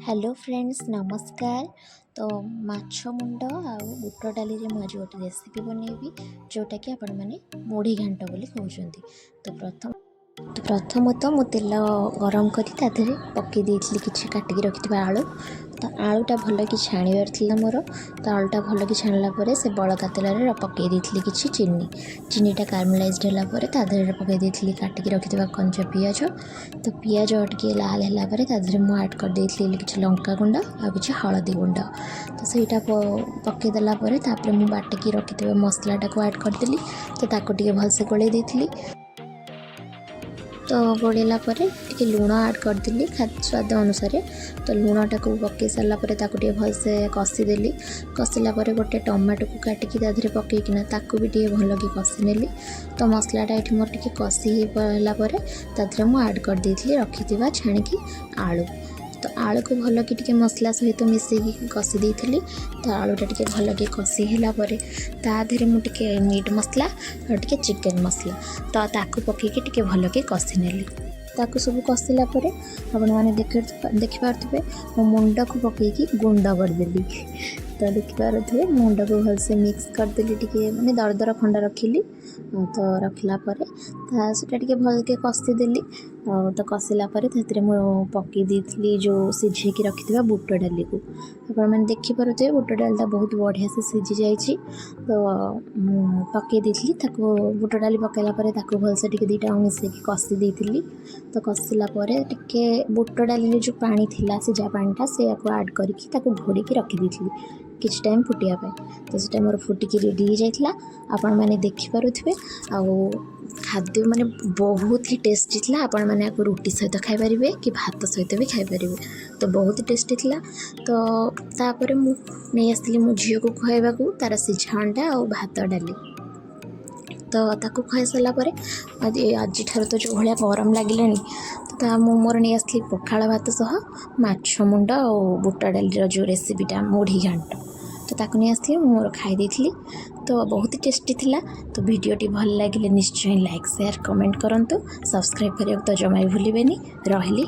Hello friends नमस्कार। तो माछ मुंड आउ बुट डाली रे आज गोटे रेसिपी बनैबी जोटा कि आपण मैंने मुढ़ी घांट बोली कहते। तो प्रथमतः मु तेल गरम करी पकई देइछली किछि काटिकी रखिथिबा आलू। तो आलूटा भल कि छाणीबार थिला मोर। तो आलूटा भल कि छाणला परे से बड़का तेल पकई देइछली किछि चीनीटा कार्मेलाइज्ड होला परे ता देहरे पकई देइछली काटिकी रखिथिबा कंचा पियाज। तो पियाज टिके लाल होला परे ता देहरे मु ऐड कर देइछली किछि लंका गुंड आ किछि हळदी गुंड। तो सेटा पकई देला परे तापरे मु बाटिकी रखिथिबा मसलाटा को ऐड कर देली। तो ताको टिके भलसे गोळेई देइछली। तो गोड़ेला टिके लुण ऐड करदेली स्वाद अनुसार। तो लुणटा को पकई सारा टे भलसे कषिदेली। कषिला गोटे टमाटो को काटिकी ताधे पकईकिना ताकू भी टे भल कि कषिनेली। तो मसलाटा ये मोर टे कषि होगापर ताधे मुझे ऐड कर देइछली रखिथिबा छाणिकी आलू। तो आलू को भल कि टिके मसला सहित मिसेकी कषि देइछली। तो आलूटा टिके भल कि कषि होला परे ता देहरे मु टिके मीट मसला और टिके चिकन मसला तो ताकू पकईकी टिके भल कि कषि नेली। ताकू सब कषिला परे आपण माने देखि पारथिबे मो मुंडा को पकईकी गुंडा करदेली। तो देखि पारथिबे मुंडा को भलसे मिक्स करदेली टिके माने दरदर खंडा रखिली। तो रखला परे सेटा टिके भल के कषिदेली। तो कषिला परे तेरे मु पकई देइछली जो सिझेकी रखिथिबा बुट डाली को। आपण माने देखि पारुथिबे बुट डालटा बहुत बढ़िया से सिझी जाइछि। तो पकई देइछली ताको बुट डाली पकैला परे ताको भलसे टिके दीटा मिसेकी कषि देइथिली। तो कषिला परे टिके बुट डाली जो पानी थिला सिझा पानीटा से ऐड करिकी ताको घोड़ीकी रखी देइथिली किछि टाइम फुटिया पे। तो सेटा मोर फुटिकी रेडी हो जाइथिला। आपण माने देखि पारुथिबे आउ खाद्य माने बहुत ही टेस्टी थिला। आपण माने आपको रोटी सहित खाई परिबे कि भात सहित भी खाई परिबे। तो बहुत टेस्टी थिला। तो तापरे मु नै आसली मो झियो को खुआइबाकू तार सिझा अंडा और भात डाली। तो ताकू खुआई सारा परे आज ठार तो जो भाया गरम लगिलानी तो मोर नहीं आसली पखाड़ भात सह माछ मुंड और बुट डाली जो रेसिपीटा मुढ़ी घांट। तो ताकू नहीं आसली मोर खाई देइथिली। तो बहुत टेस्टी थिला। तो वीडियोटी भल लगिले निश्चय लाइक शेयर कमेंट करंतु। सब्सक्राइब करिया तो जमा भूलिबेनी। रहिली।